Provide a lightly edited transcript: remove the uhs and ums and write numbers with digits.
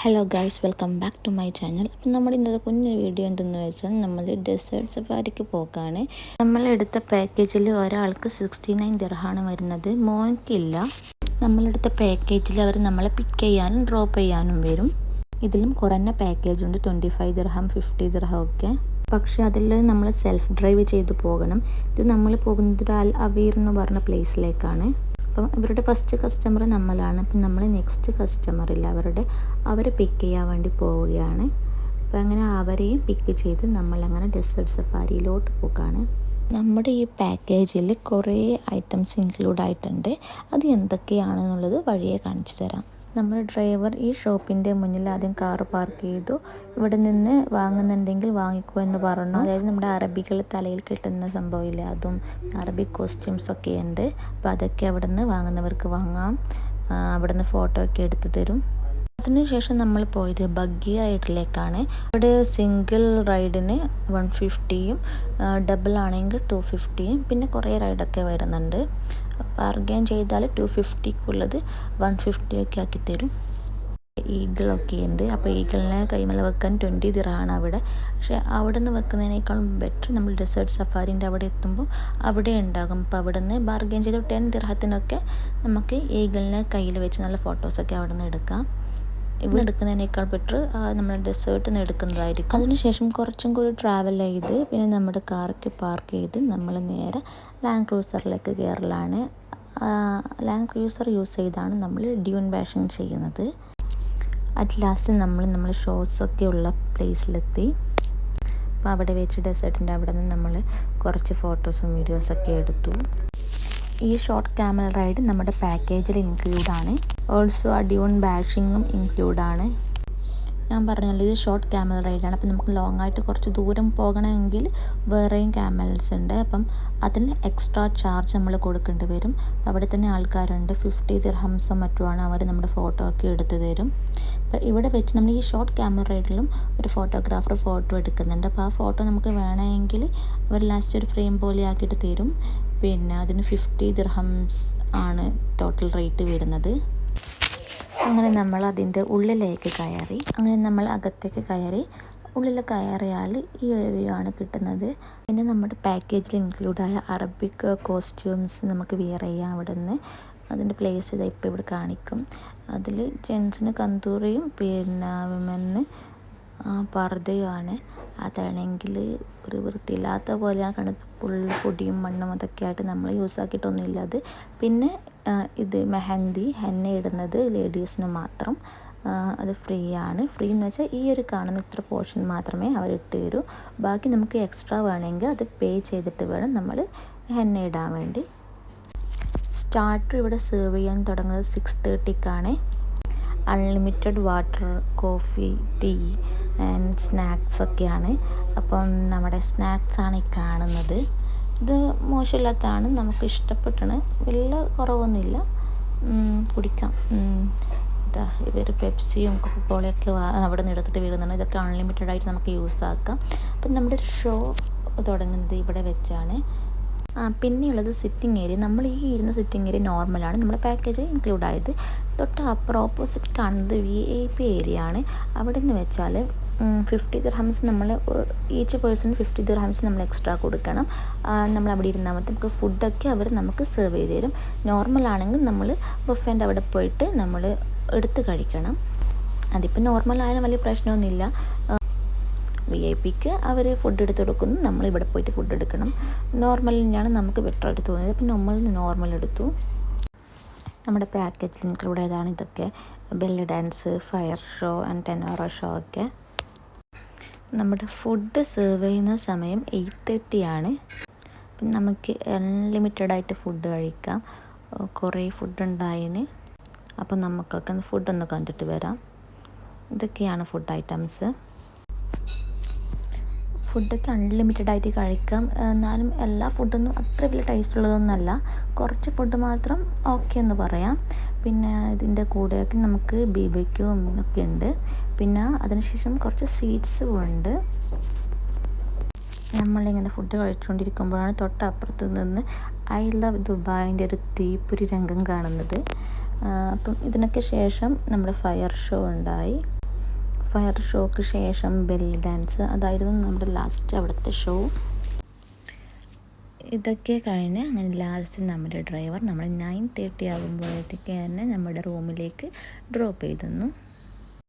Hello guys, welcome back to my channel. അപ്പം നമ്മുടെ ഇന്നത്തെ കുഞ്ഞു വീഡിയോ എന്തെന്ന് വെച്ചാൽ നമ്മൾ ഡെസേർട്ട് സഫാരിക്ക് പോക്കാണ്. നമ്മളെടുത്ത പാക്കേജിൽ ഒരാൾക്ക് 69 ദിർഹമാണ് വരുന്നത്. മോനിക്കില്ല. നമ്മളെടുത്ത പാക്കേജിൽ അവർ നമ്മളെ പിക്ക് ചെയ്യാനും ഡ്രോപ്പ് ചെയ്യാനും വരും. ഇതിലും കുറഞ്ഞ പാക്കേജ് ഉണ്ട്, 25 ദിർഹം 50 ദിർഹം ഒക്കെ. പക്ഷേ അതിൽ നമ്മൾ സെൽഫ് ഡ്രൈവ് ചെയ്ത് പോകണം. ഇത് നമ്മൾ പോകുന്നത് ഒരു അൽ അവീർ എന്ന് പറഞ്ഞ പ്ലേസിലേക്കാണ്. അപ്പം ഇവരുടെ ഫസ്റ്റ് കസ്റ്റമർ നമ്മളാണ്. അപ്പം നമ്മൾ നെക്സ്റ്റ് കസ്റ്റമറില്ല, അവരെ പിക്ക് ചെയ്യാൻ വേണ്ടി പോവുകയാണ്. അപ്പം അങ്ങനെ അവരെയും പിക്ക് ചെയ്ത് നമ്മളങ്ങനെ ഡെസേർട്ട് സഫാരിയിലോട്ട് പോകാണ്. നമ്മുടെ ഈ പാക്കേജിൽ കുറേ ഐറ്റംസ് ഇൻക്ലൂഡ് ആയിട്ടുണ്ട്. അത് എന്തൊക്കെയാണെന്നുള്ളത് വഴിയെ കാണിച്ചു തരാം. നമ്മുടെ ഡ്രൈവർ ഈ ഷോപ്പിൻ്റെ മുന്നിൽ ആദ്യം കാറ് പാർക്ക് ചെയ്തു. ഇവിടെ നിന്ന് വാങ്ങുന്നുണ്ടെങ്കിൽ വാങ്ങിക്കോ എന്ന് പറഞ്ഞു. അതായത് നമ്മുടെ അറബികൾ തലയിൽ കെട്ടുന്ന സംഭവമില്ല, അതും അറബിക് കോസ്റ്റ്യൂംസൊക്കെ ഉണ്ട്. അപ്പോൾ അതൊക്കെ അവിടെ നിന്ന് വാങ്ങുന്നവർക്ക് വാങ്ങാം. അവിടെ നിന്ന് ഫോട്ടോ ഒക്കെ എടുത്തു തരും. അതിനുശേഷം നമ്മൾ പോയത് ബഗ്ഗി റൈഡിലേക്കാണ്. ഇവിടെ സിംഗിൾ റൈഡിന് 150യും ഡബിൾ ആണെങ്കിൽ 250യും പിന്നെ കുറേ റൈഡൊക്കെ വരുന്നുണ്ട്. ബാർഗെയിൻ ചെയ്താൽ 250ക്കുള്ളത് 150 ഒക്കെ ആക്കി തരും. ഈഗിളൊക്കെ ഉണ്ട്. അപ്പോൾ ഈഗിളിനെ കൈമല വെക്കാൻ 20 ദിർഹമാണ് അവിടെ. പക്ഷേ അവിടെ നിന്ന് വെക്കുന്നതിനേക്കാളും ബെറ്റർ നമ്മൾ ഡെസേർട്ട് സഫാരിൻ്റെ അവിടെ എത്തുമ്പോൾ അവിടെ ഉണ്ടാകും. അപ്പോൾ അവിടെ നിന്ന് ബാർഗെയിൻ ചെയ്ത് 10 ദിർഹത്തിനൊക്കെ നമുക്ക് ഈഗിളിനെ കയ്യിൽ വെച്ച് നല്ല ഫോട്ടോസൊക്കെ അവിടെ നിന്ന് എടുക്കാം. ഇവിടെ എടുക്കുന്നതിനേക്കാൾ ബെറ്റർ നമ്മൾ ഡെസേർട്ടിൽ നിന്ന് എടുക്കുന്നതായിരിക്കും. അതിനുശേഷം കുറച്ചും കൂടി ട്രാവൽ ചെയ്ത് പിന്നെ നമ്മുടെ കാറൊക്കെ പാർക്ക് ചെയ്ത് നമ്മൾ നേരെ ലാൻഡ് ക്രൂസറിലേക്ക് കയറലാണ്. ലാൻഡ് ക്രൂസർ യൂസ് ചെയ്താണ് നമ്മൾ ഡ്യൂൺ ബാഷിങ് ചെയ്യുന്നത്. അറ്റ് ലാസ്റ്റ് നമ്മൾ ഷോർട്സൊക്കെ ഉള്ള പ്ലേസിലെത്തി. അപ്പോൾ അവിടെ വെച്ച് ഡെസേർട്ടിൻ്റെ അവിടെ നിന്ന് നമ്മൾ കുറച്ച് ഫോട്ടോസും വീഡിയോസൊക്കെ എടുത്തു. ഈ ഷോർട്ട് ക്യാമൽ റൈഡ് നമ്മുടെ പാക്കേജിൽ ഇൻക്ലൂഡാണ്. ഓൾസോ ആ ഡ്യൂൺ ബാഷിങ്ങും ഇൻക്ലൂഡാണ്. ഞാൻ പറഞ്ഞല്ലോ ഇത് ഷോർട്ട് ക്യാമൽ റൈഡാണ്. അപ്പം നമുക്ക് ലോങ് ആയിട്ട് കുറച്ച് ദൂരം പോകണമെങ്കിൽ വേറെയും ക്യാമൽസ് ഉണ്ട്. അപ്പം അതിന് എക്സ്ട്രാ ചാർജ് നമ്മൾ കൊടുക്കേണ്ടി വരും. അവിടെ തന്നെ ആൾക്കാരുണ്ട്, 50 ദിർഹംസോ മറ്റുമാണ്. അവർ നമ്മുടെ ഫോട്ടോ ഒക്കെ എടുത്തു തരും. അപ്പം ഇവിടെ വെച്ച് നമ്മൾ ഈ ഷോർട്ട് ക്യാമൽ റൈഡിലും ഒരു ഫോട്ടോഗ്രാഫർ ഫോട്ടോ എടുക്കുന്നുണ്ട്. അപ്പോൾ ആ ഫോട്ടോ നമുക്ക് വേണമെങ്കിൽ അവർ ലാസ്റ്റ് ഒരു ഫ്രെയിം പോലെ ആക്കിയിട്ട് തരും. പിന്നെ അതിന് 50 ദിർഹംസ് ആണ് ടോട്ടൽ റേറ്റ് വരുന്നത്. അങ്ങനെ നമ്മൾ അതിൻ്റെ ഉള്ളിലേക്ക് കയറി. അങ്ങനെ നമ്മൾ അകത്തേക്ക് കയറി. ഉള്ളിൽ കയറിയാൽ ഈ ഒരു വ്യൂ ആണ് കിട്ടുന്നത്. പിന്നെ നമ്മുടെ പാക്കേജിൽ ഇൻക്ലൂഡായ അറബിക് കോസ്റ്റ്യൂംസ് നമുക്ക് വിയർ ചെയ്യാം. അവിടെ നിന്ന് അതിൻ്റെ പ്ലേസ് ഇതാ ഇപ്പോൾ ഇവിടെ കാണിക്കും. അതിൽ ജെൻസിന് കന്തൂറിയും പിന്നെ വിമന് പർദ്ദയുമാണ്. അതാണെങ്കിൽ ഒരു വൃത്തിയില്ലാത്ത പോലെയാണ് കാണുന്നത്. ഫുള്ള് പൊടിയും മണ്ണും അതൊക്കെ ആയിട്ട് നമ്മൾ യൂസ് ആക്കിയിട്ടൊന്നുമില്ല അത്. പിന്നെ ഇത് മെഹന്തി ഹെന്ന ഇടുന്നത് ലേഡീസിന് മാത്രം. അത് ഫ്രീ ആണ്. ഫ്രീ എന്ന് വെച്ചാൽ ഈ ഒരു കാണുന്ന ഇത്ര പോർഷൻ മാത്രമേ അവർ ഇട്ട് തരൂ. ബാക്കി നമുക്ക് എക്സ്ട്രാ വേണമെങ്കിൽ അത് പേ ചെയ്തിട്ട് വേണം നമ്മൾ ഹെന്ന ഇടാൻ വേണ്ടി. സ്റ്റാർട്ടർ ഇവിടെ സെർവ് ചെയ്യാൻ തുടങ്ങുന്നത് 6:30ക്കാണ്. Unlimited water, coffee, tea and സ്നാക്സൊക്കെയാണ്. അപ്പം നമ്മുടെ സ്നാക്സാണ് ഈ കാണുന്നത്. ഇത് മോശമില്ലാത്തതാണ്, നമുക്ക് ഇഷ്ടപ്പെട്ടാണ്. വലിയ കുറവൊന്നുമില്ല, കുടിക്കാം. ഇതാ ഇവർ പെപ്സിയും കൊക്കക്കോളയൊക്കെ അവിടെ നിന്ന് എടുത്തിട്ട് വീഴുന്നുണ്ട്. ഇതൊക്കെ അൺലിമിറ്റഡ് ആയിട്ട് നമുക്ക് യൂസ് ആക്കാം. അപ്പം നമ്മുടെ ഒരു ഷോ തുടങ്ങുന്നത് ഇവിടെ വെച്ചാണ്. പിന്നെയുള്ളത് സിറ്റിംഗ് ഏരിയ. നമ്മൾ ഈ ഇരുന്ന സിറ്റിംഗ് ഏരിയ നോർമലാണ്, നമ്മുടെ പാക്കേജ് ഇൻക്ലൂഡ് ആയത്. തൊട്ട് അപ്പുറം ഓപ്പോസിറ്റ് കാണുന്നത് VIP ഏരിയ ആണ്. അവിടെ നിന്ന് വെച്ചാൽ 50 ദിർഹംസ് നമ്മൾ ഈച്ച് പേഴ്സൺ 50 ദിർഹംസ് നമ്മൾ എക്സ്ട്രാ കൊടുക്കണം. നമ്മൾ അവിടെ ഇരുന്നാൽ മതി. നമുക്ക് ഫുഡൊക്കെ അവർ നമുക്ക് സെർവ് ചെയ്ത് തരും. നോർമലാണെങ്കിൽ നമ്മൾ ബുഫേൻ്റെ അവിടെ പോയിട്ട് നമ്മൾ എടുത്ത് കഴിക്കണം. അതിപ്പോൾ നോർമലായാലും വലിയ പ്രശ്നമൊന്നുമില്ല. VIPക്ക് അവർ ഫുഡ് എടുത്ത് കൊടുക്കുന്നു, നമ്മൾ ഇവിടെ പോയിട്ട് ഫുഡ് എടുക്കണം. നോർമലിനാണ് നമുക്ക് ബെറ്റർ ആയിട്ട് തോന്നിയത്. അപ്പം നമ്മൾ നോർമൽ എടുത്തു. നമ്മുടെ പാക്കേജിൽ ഇൻക്ലൂഡ് ആയതാണ് ഇതൊക്കെ. Belly dance, fire show and tanoura show ഒക്കെ. നമ്മുടെ ഫുഡ് സെർവ് ചെയ്യുന്ന സമയം 8:30 ആണ്. അപ്പം നമുക്ക് അൺലിമിറ്റഡ് ആയിട്ട് ഫുഡ് കഴിക്കാം. കുറേ ഫുഡ് ഉണ്ടായതിന്. അപ്പം നമുക്കൊക്കെ ഫുഡൊന്ന് കണ്ടിട്ട് വരാം. ഇതൊക്കെയാണ് ഫുഡ് ഐറ്റംസ്. ഫുഡൊക്കെ അൺലിമിറ്റഡ് ആയിട്ട് കഴിക്കാം. എന്നാലും എല്ലാ ഫുഡൊന്നും അത്ര വലിയ ടേസ്റ്റ് ഉള്ളതൊന്നുമല്ല. കുറച്ച് ഫുഡ് മാത്രം ഓക്കെ എന്ന് പറയാം. പിന്നെ ഇതിൻ്റെ കൂടെയൊക്കെ നമുക്ക് BBQ ഒക്കെ ഉണ്ട്. പിന്നെ അതിനുശേഷം കുറച്ച് സ്വീറ്റ്സും ഉണ്ട്. നമ്മളിങ്ങനെ ഫുഡ് കഴിച്ചുകൊണ്ടിരിക്കുമ്പോഴാണ് തൊട്ടപ്പുറത്ത് നിന്ന് ഐ ലവ് ദുബായിൻ്റെ ഒരു തീപ്പൊരി രംഗം കാണുന്നത്. അപ്പം ഇതിനൊക്കെ ശേഷം നമ്മുടെ ഫയർ ഷോ ഉണ്ടായി. ഫയർ ഷോക്ക് ശേഷം ബെല്ലി ഡാൻസ്, അതായിരുന്നു നമ്മുടെ ലാസ്റ്റ് അവിടുത്തെ ഷോ. ഇതൊക്കെ കഴിഞ്ഞ് അങ്ങനെ ലാസ്റ്റ് നമ്മുടെ ഡ്രൈവർ നമ്മൾ 9:30 ആകുമ്പോഴത്തേക്ക് തന്നെ നമ്മുടെ റൂമിലേക്ക് ഡ്രോപ്പ് ചെയ്തു തന്നു.